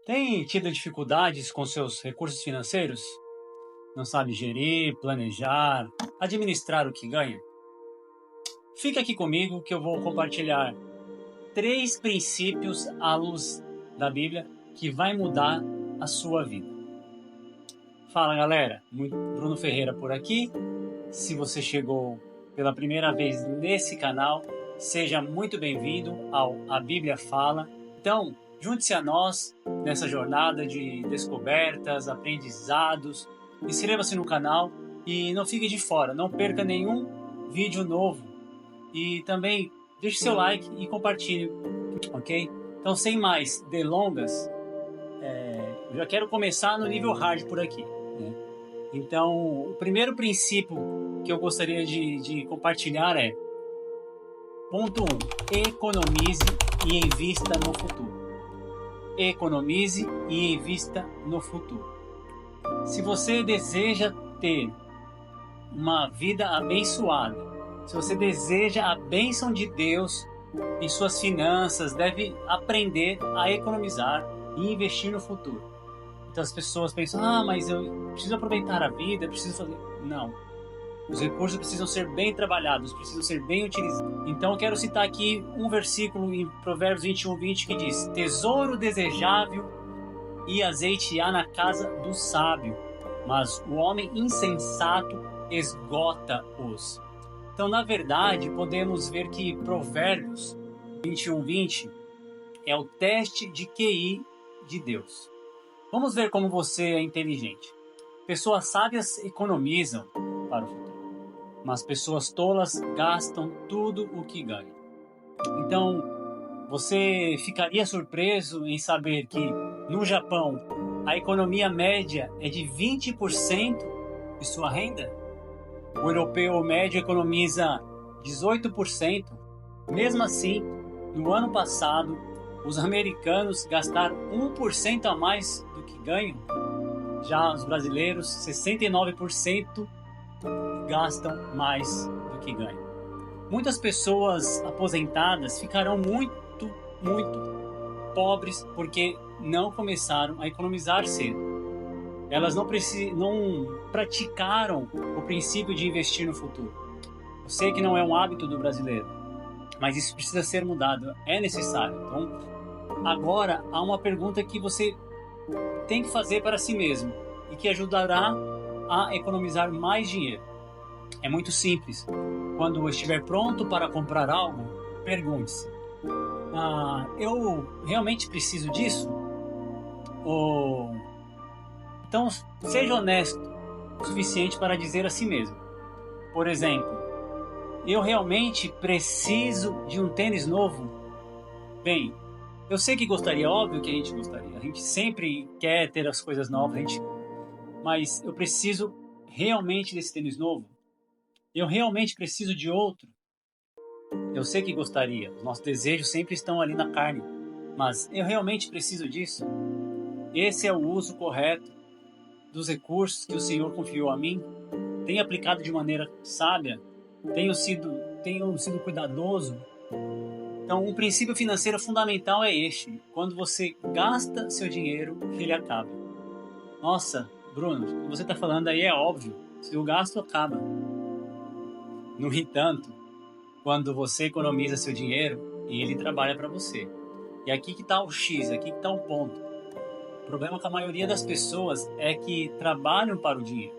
Tem tido dificuldades com seus recursos financeiros? Não sabe gerir, planejar, administrar o que ganha? Fica aqui comigo que eu vou compartilhar 3 princípios à luz da Bíblia que vai mudar a sua vida. Fala galera, Bruno Ferreira por aqui. Se você chegou pela primeira vez nesse canal, seja muito bem-vindo ao A Bíblia Fala. Então, junte-se a nós nessa jornada de descobertas, aprendizados. Inscreva-se no canal e não fique de fora, não perca nenhum vídeo novo. E também deixe seu like e compartilhe, ok? Então, sem mais delongas, eu já quero começar no nível hard por aqui, né? Então, o primeiro princípio que eu gostaria de compartilhar é: ponto 1. Economize e invista no futuro. Economize e invista no futuro. Se você deseja ter uma vida abençoada, se você deseja a bênção de Deus em suas finanças, deve aprender a economizar e investir no futuro. Então as pessoas pensam, mas eu preciso aproveitar a vida, eu preciso fazer... Não. Os recursos precisam ser bem trabalhados, precisam ser bem utilizados. Então eu quero citar aqui um versículo em Provérbios 21:20 que diz: tesouro desejável e azeite há na casa do sábio, mas o homem insensato esgota-os. Então, na verdade, podemos ver que Provérbios 21:20 é o teste de QI de Deus. Vamos ver como você é inteligente. Pessoas sábias economizam para o futuro, mas pessoas tolas gastam tudo o que ganham. Então, você ficaria surpreso em saber que no Japão a economia média é de 20% de sua renda? O europeu médio economiza 18%. Mesmo assim, no ano passado, os americanos gastaram 1% a mais do que ganham. Já os brasileiros, 69% gastam mais do que ganham. Muitas pessoas aposentadas ficarão muito pobres porque não começaram a economizar cedo. Elas não praticaram o princípio de investir no futuro. Eu sei que não é um hábito do brasileiro, mas isso precisa ser mudado, é necessário. Então, agora há uma pergunta que você tem que fazer para si mesmo e que ajudará a economizar mais dinheiro. É muito simples. Quando estiver pronto para comprar algo, pergunte-se: eu realmente preciso disso? Então, seja honesto o suficiente para dizer a si mesmo. Por exemplo, eu realmente preciso de um tênis novo? Bem, eu sei que gostaria, óbvio que a gente gostaria. A gente sempre quer ter as coisas novas, mas eu preciso realmente desse tênis novo? Eu realmente preciso de outro? Eu sei que gostaria, os nossos desejos sempre estão ali na carne, mas eu realmente preciso disso? Esse é o uso correto dos recursos que o Senhor confiou a mim? Tenho aplicado de maneira sábia? Tenho sido cuidadoso? Então, um princípio financeiro fundamental é este: quando você gasta seu dinheiro, ele acaba. Nossa, Bruno, o que você está falando aí é óbvio, se o gasto acaba. No entanto, quando você economiza seu dinheiro, ele trabalha para você. E aqui que está o X, aqui que está o ponto. O problema com a maioria das pessoas é que trabalham para o dinheiro,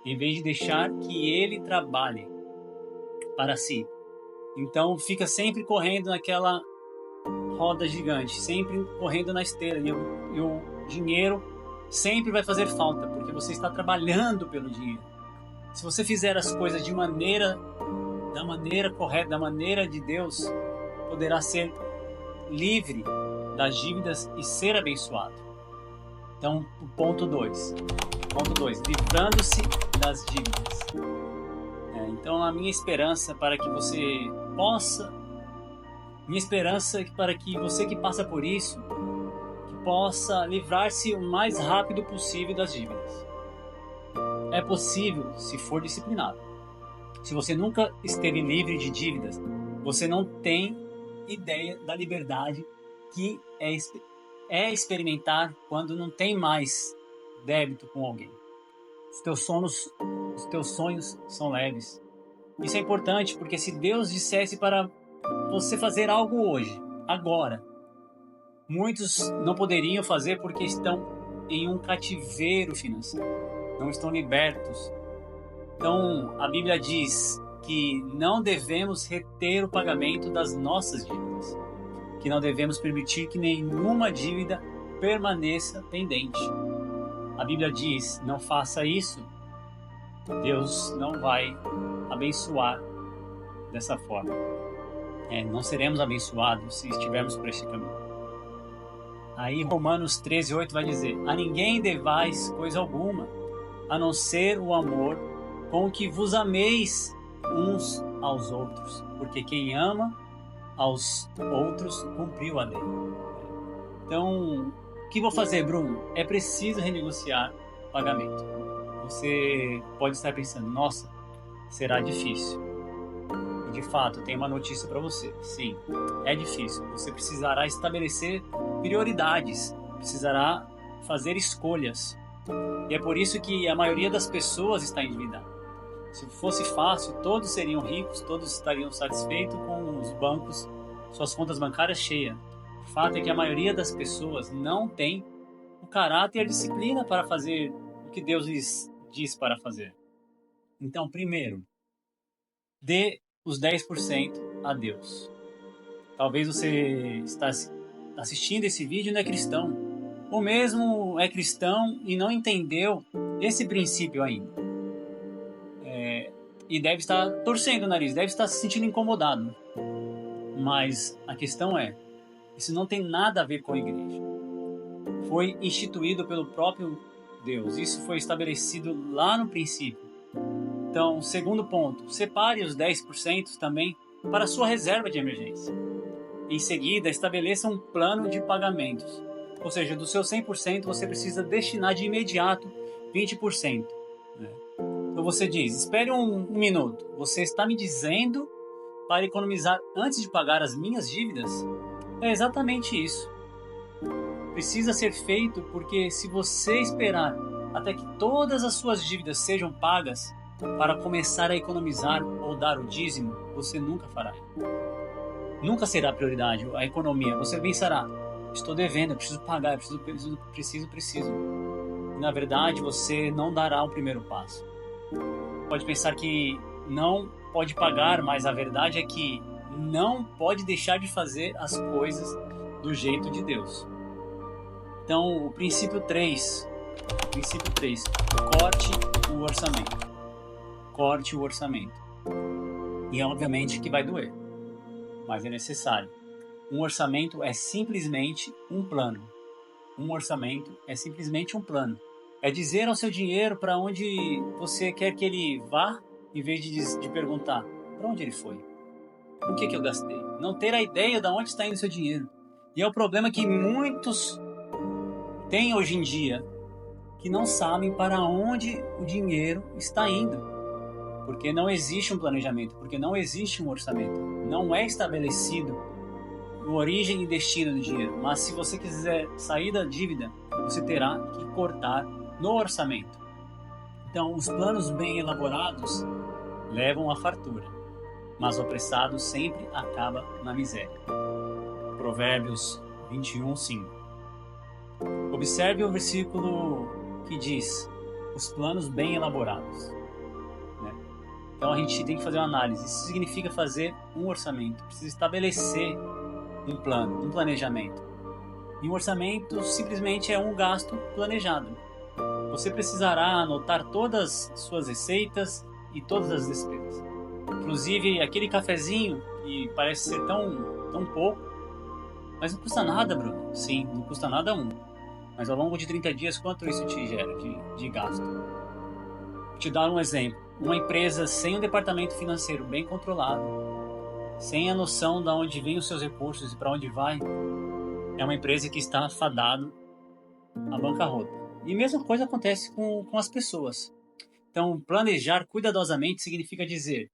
em vez de deixar que ele trabalhe para si. Então fica sempre correndo naquela roda gigante, sempre correndo na esteira, e o dinheiro sempre vai fazer falta, porque você está trabalhando pelo dinheiro. Se você fizer as coisas da maneira correta, da maneira de Deus, poderá ser livre das dívidas e ser abençoado. Então, o ponto 2, livrando-se das dívidas. Então, a minha esperança para que você que passa por isso, que possa livrar-se o mais rápido possível das dívidas. É possível se for disciplinado. Se você nunca esteve livre de dívidas, você não tem ideia da liberdade que é é experimentar quando não tem mais débito com alguém. Os teus sonhos são leves. Isso é importante porque se Deus dissesse para você fazer algo hoje, agora, muitos não poderiam fazer porque estão em um cativeiro financeiro, não estão libertos. Então, a Bíblia diz que não devemos reter o pagamento das nossas dívidas, que não devemos permitir que nenhuma dívida permaneça pendente. A Bíblia diz, não faça isso, Deus não vai abençoar dessa forma. Não seremos abençoados se estivermos por esse caminho. Aí Romanos 13:8 vai dizer, a ninguém devais coisa alguma, a não ser o amor com que vos ameis uns aos outros, porque quem ama aos outros cumpriu a lei. Então, o que vou fazer, Bruno? É preciso renegociar o pagamento. Você pode estar pensando, nossa, será difícil. E de fato, tem uma notícia para você. Sim, é difícil. Você precisará estabelecer prioridades, precisará fazer escolhas. E é por isso que a maioria das pessoas está endividada. Se fosse fácil, todos seriam ricos, todos estariam satisfeitos com os bancos, suas contas bancárias cheias. O fato é que a maioria das pessoas não tem o caráter e a disciplina para fazer o que Deus lhes diz para fazer. Então, primeiro, dê os 10% a Deus. Talvez você está assistindo esse vídeo e não é cristão, ou mesmo é cristão e não entendeu esse princípio ainda. E deve estar torcendo o nariz, deve estar se sentindo incomodado. Mas a questão é, isso não tem nada a ver com a igreja. Foi instituído pelo próprio Deus. Isso foi estabelecido lá no princípio. Então, segundo ponto, separe os 10% também para a sua reserva de emergência. Em seguida, estabeleça um plano de pagamentos. Ou seja, do seu 100% você precisa destinar de imediato 20%. Então você diz, espere um minuto, você está me dizendo para economizar antes de pagar as minhas dívidas? É exatamente isso. Precisa ser feito porque se você esperar até que todas as suas dívidas sejam pagas para começar a economizar ou dar o dízimo, você nunca fará. Nunca será prioridade a economia. Você pensará, estou devendo, eu preciso pagar, eu preciso. E, na verdade, você não dará o primeiro passo. Pode pensar que não pode pagar, mas a verdade é que não pode deixar de fazer as coisas do jeito de Deus. Então, o princípio 3, corte o orçamento. Corte o orçamento. E obviamente que vai doer, mas é necessário. Um orçamento é simplesmente um plano. Um orçamento é simplesmente um plano. É dizer ao seu dinheiro para onde você quer que ele vá, em vez de perguntar para onde ele foi. O que eu gastei? Não ter a ideia de onde está indo o seu dinheiro. E é o problema que muitos têm hoje em dia, que não sabem para onde o dinheiro está indo. Porque não existe um planejamento, porque não existe um orçamento. Não é estabelecido a origem e destino do dinheiro. Mas se você quiser sair da dívida, você terá que cortar no orçamento. Então, os planos bem elaborados levam à fartura, mas o apressado sempre acaba na miséria. Provérbios 21:5. Observe o versículo que diz, os planos bem elaborados. Então a gente tem que fazer uma análise. Isso significa fazer um orçamento, precisa estabelecer um plano, um planejamento. E um orçamento simplesmente é um gasto planejado. Você precisará anotar todas as suas receitas e todas as despesas. Inclusive aquele cafezinho que parece ser tão pouco, mas não custa nada, Bruno. Sim, não custa nada Mas ao longo de 30 dias, quanto isso te gera de gasto? Vou te dar um exemplo. Uma empresa sem um departamento financeiro bem controlado, sem a noção de onde vêm os seus recursos e para onde vai, é uma empresa que está fadada à bancarrota. E a mesma coisa acontece com as pessoas. Então, planejar cuidadosamente significa dizer,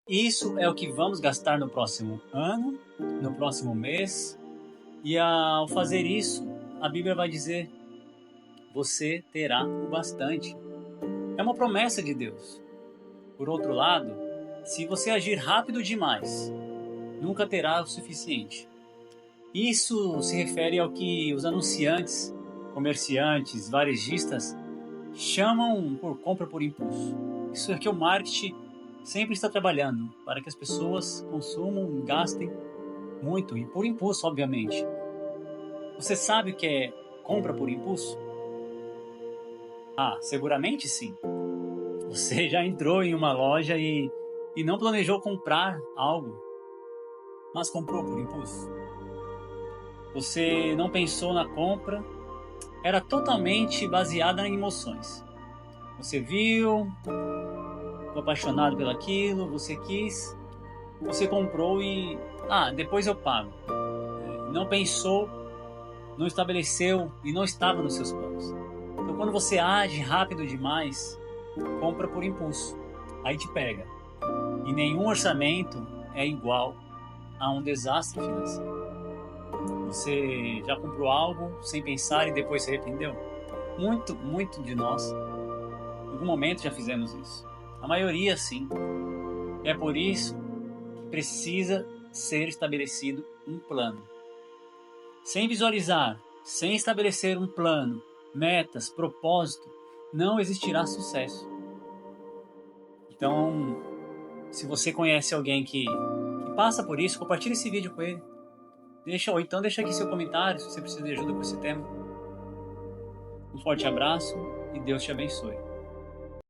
isso é o que vamos gastar no próximo ano, no próximo mês, e ao fazer isso, a Bíblia vai dizer: você terá o bastante. É uma promessa de Deus. Por outro lado, se você agir rápido demais, nunca terá o suficiente. Isso se refere ao que os anunciantes, comerciantes, varejistas chamam por compra por impulso. Isso é que o marketing sempre está trabalhando para que as pessoas consumam e gastem muito, e por impulso, obviamente. Você sabe o que é compra por impulso? Ah, seguramente sim. Você já entrou em uma loja e não planejou comprar algo, mas comprou por impulso. Você não pensou na compra, era totalmente baseada em emoções. Você viu, ficou apaixonado pelaquilo, você quis, você comprou e... depois eu pago. Não pensou, não estabeleceu e não estava nos seus planos. Então quando você age rápido demais, compra por impulso, aí te pega. E nenhum orçamento é igual a um desastre financeiro. Você já comprou algo sem pensar e depois se arrependeu? Muito de nós, em algum momento já fizemos isso. A maioria sim. É por isso que precisa ser estabelecido um plano. Sem visualizar, sem estabelecer um plano, metas, propósito, não existirá sucesso. Então, se você conhece alguém que passa por isso, compartilhe esse vídeo com ele. Ou então deixa aqui seu comentário se você precisa de ajuda com esse tema. Um forte abraço e Deus te abençoe.